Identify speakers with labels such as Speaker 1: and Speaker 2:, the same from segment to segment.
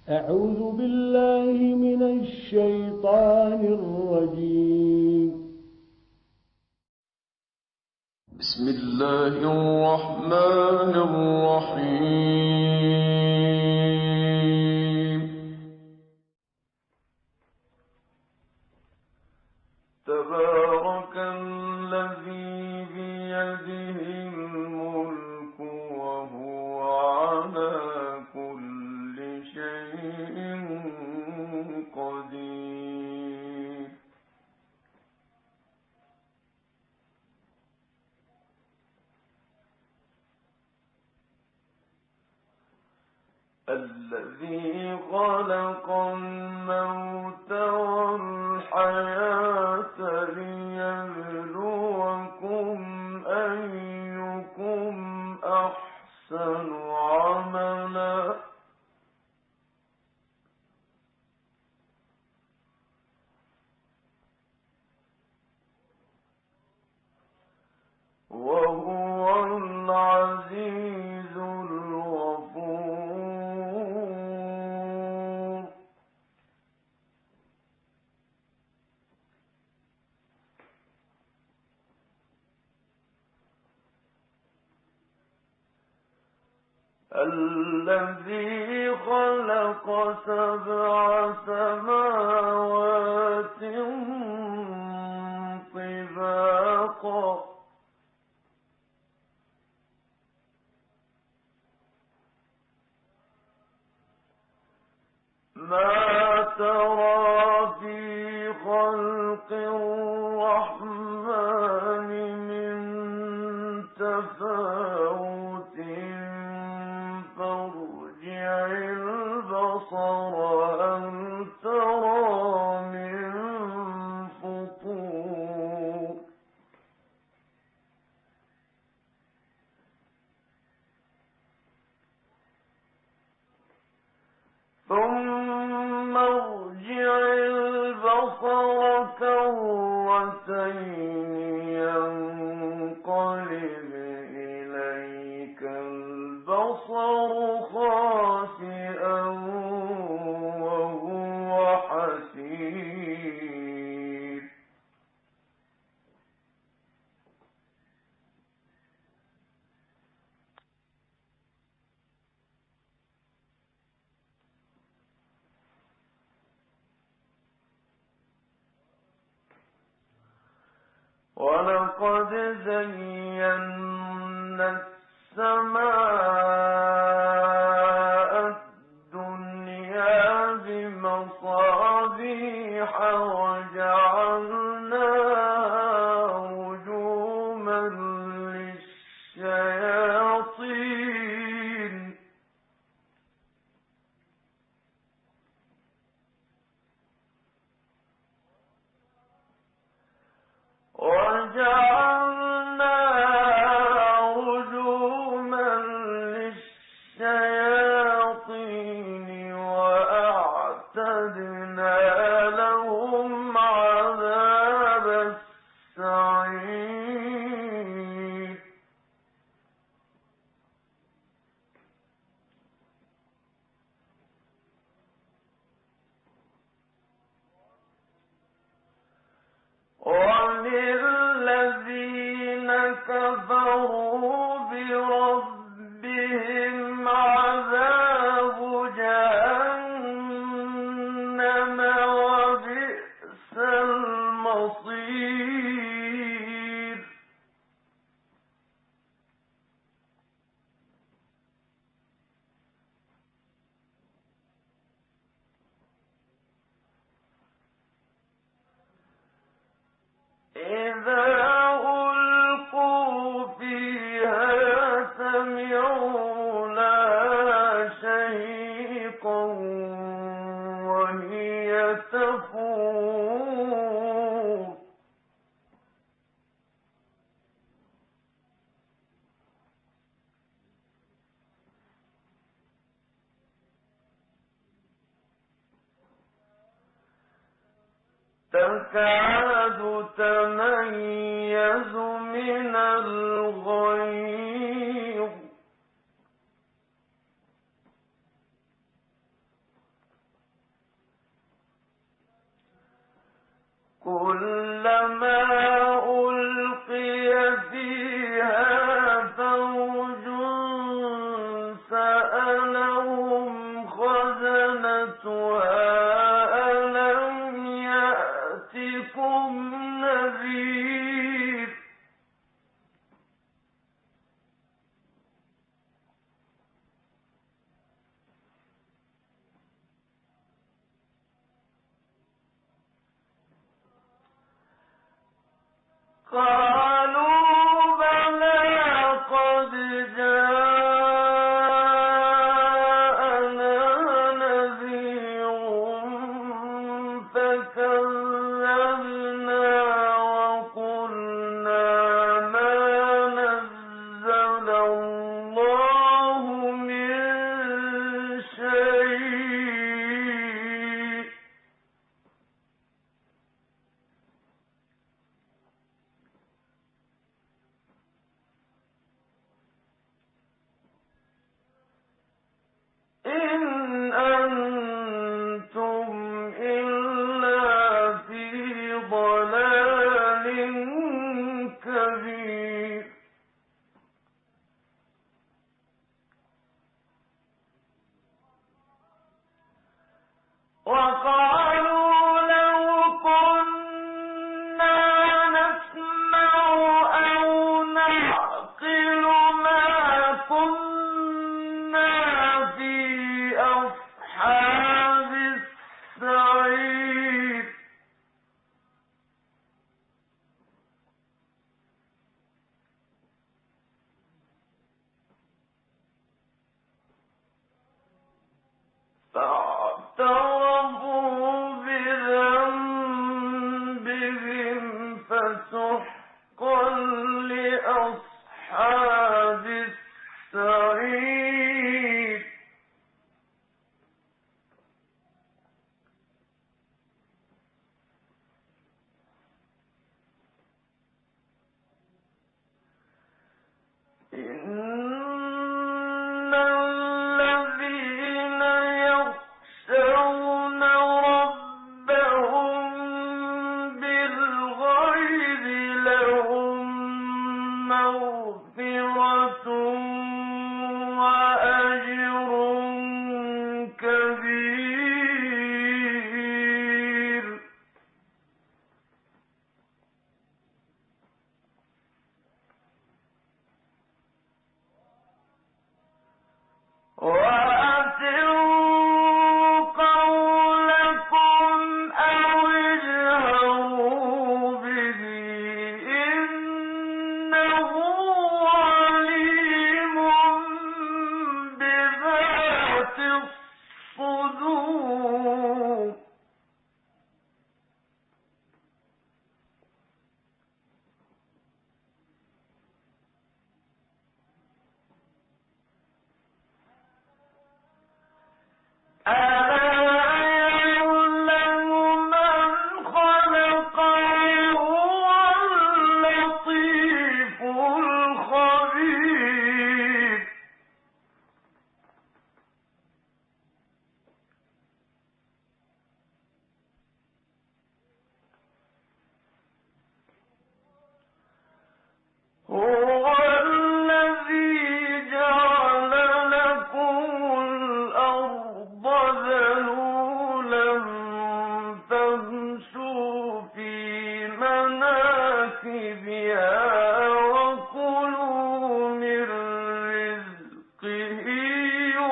Speaker 1: أعوذ بالله من الشيطان الرجيم.
Speaker 2: بسم الله الرحمن الرحيم. تبارك الذي بيده الملك وهو على كل شيء قدير. الذي خلق الموت والحياة ليبلوكم أيكم أحسن عملا وهو العزيز الغفور. الذي خلق 7 سماوات طباقا ما ترى في خلق الرحمن من تفاوت فارجع البصر هل ترى من فطور. ثم ارجع البصر كرتين ينقلب إليك البصر خاسئا وهو حسير. ولقد زينا السماء الدنيا بمصابيح وجعلناها رجوما للشياطين وأعتدنا لهم عذاب السعير. وللذين كفروا بربهم عذاب جهنم وبئس المصير. إذا ألقوا فيها سمعوا لها شهيقا وهي تفور. تكاد تميز من الغيظ كلما ألقي فيها فوج سألهم خزنتها ألم يأتكم نذير قالوا بلى قد جاءنا نذير فكذبنا وقلنا ما نزل الله من شيء إن أنتم إلا في ضلال كبير وقالوا لو كنا نسمع أو نعقل ما كنا في أصحاب السعير فاعترفوا بذنبهم فسحقا لأصحاب السعير إن الذين يخشون ربهم بالغيب لهم مغفرة وأجر كبير وأسروا قولكم أو اجهروا به إنه عليم بذات الصدور ألا يعلم من خلق وهو اللطيف الخبير هو الذي جعل لكم الأرض ذلولا فامشوا في مناكبها وكلوا من رزقه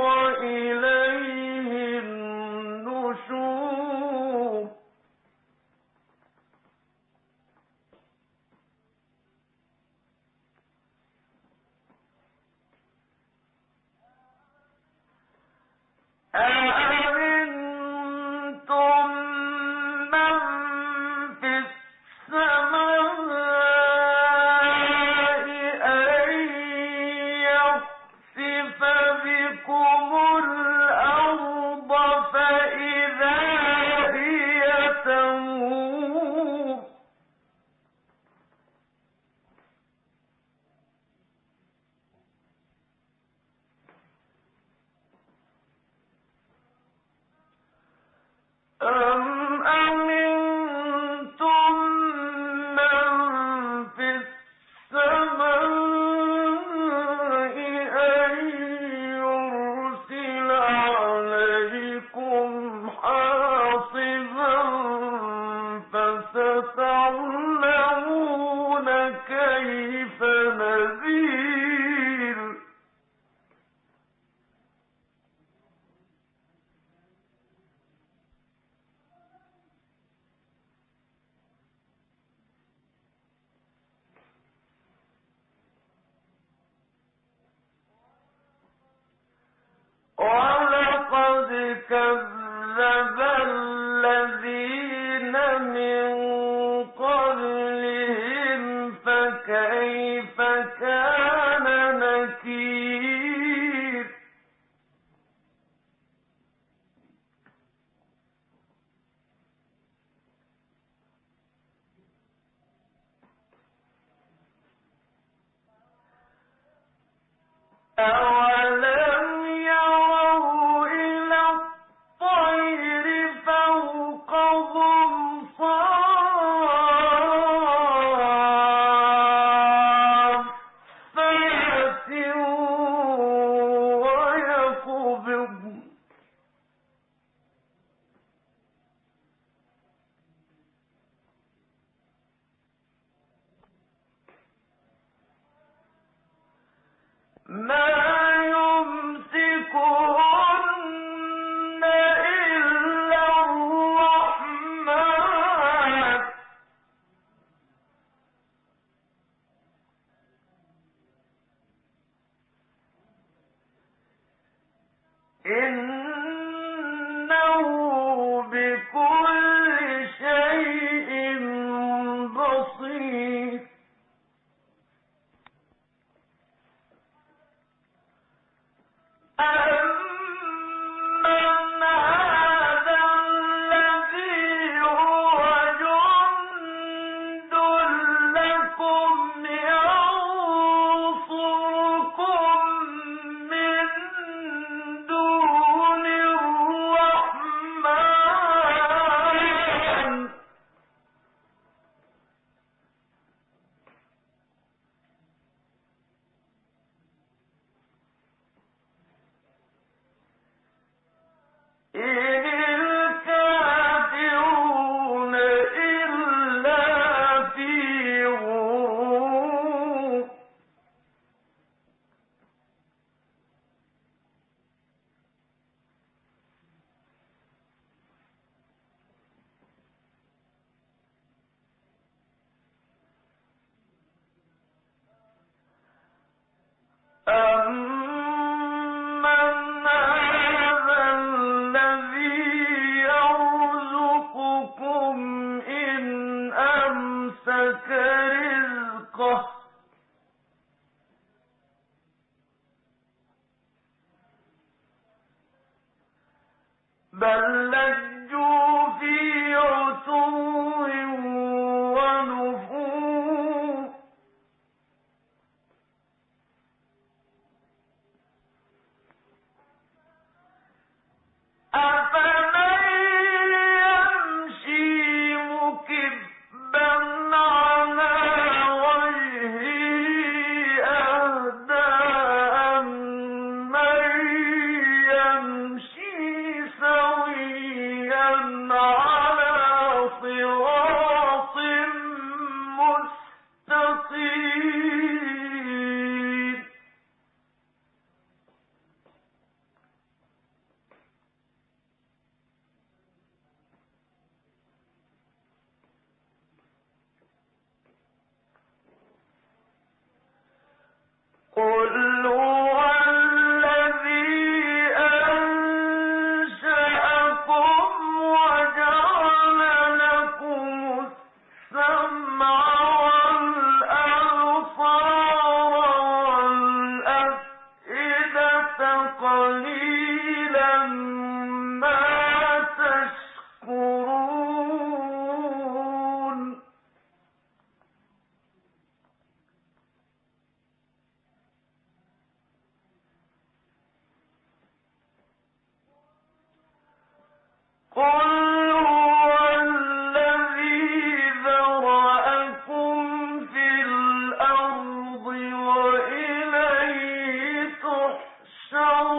Speaker 2: وإليه النشور أأمنتم من في السماء أن يخسف بكم الأرض فإذا هي تمور أم أمنتم أَوَلَمْ يَرَوْا إِلَى الطَّيْرِ فَوْقَهُمْ صَافَّاتٍ وَيَقْبِضْنَ مَا يُمْسِكُهُنَّ إِلَّا الرَّحْمَنُ ۚ إِنَّهُ بِكُلِّ شَيْءٍ بَصِيرٌ أَمَّنْ هَٰذَا الَّذِي هُوَ جُندٌ لَّكُمْ يَنصُرُكُم مِّن دُونِ الرَّحْمَٰنِ ۚ إِنِ الْكَافِرُونَ إِلَّا فِي غُرُورٍ أَمَّنْ هَٰذَا الَّذِي يَرْزُقُكُمْ إِنْ أَمْسَكَ رِزْقَهُ ۚ بَل لَّجُّوا فِي عُتُوٍّ وَنُفُورٍ أَفَمَن يَمْشِي مُكِبًّا عَلَىٰ وَجْهِهِ أَهْدَىٰ أَمَّن يَمْشِي سَوِيًّا عَلَىٰ صِرَاطٍ مُّسْتَقِيمٍ قُلْ هُوَ الَّذِي أَنشَأَكُمْ وَجَعَلَ لَكُمُ السَّمْعَ وَالْأَبْصَارَ وَالْأَفْئِدَةَ ۖ قَلِيلًا مَّا تَشْكُرُونَ قُلْ هُوَ الَّذِي ذَرَأَكُمْ فِي الْأَرْضِ وَإِلَيْهِ تُحْشَرُونَ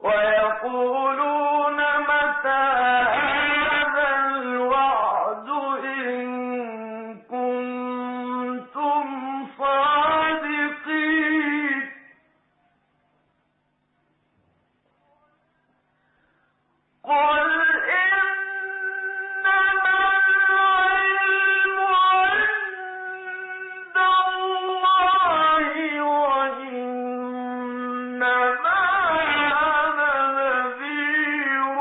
Speaker 2: وَيَقُولُونَ مَتَىٰ هَٰذَا الْوَعْدُ إِن كُنتُمْ صَادِقِينَ قُلْ إِنَّمَا الْعِلْمُ عِندَ اللَّهِ وَإِنَّمَا أَنَا نَذِيرٌ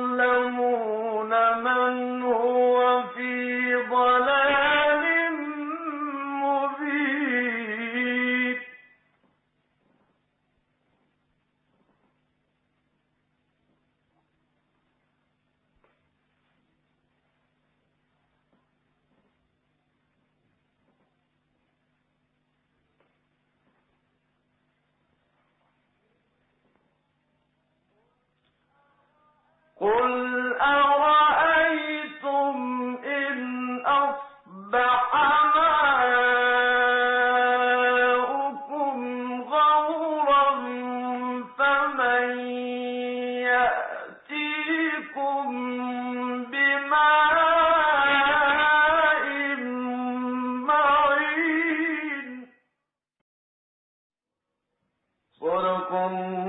Speaker 2: فستعلمون من هو في ضلال مبين قل أرأيتم إن أصبح ماؤكم غورا فمن يأتيكم بماء معين صدق الله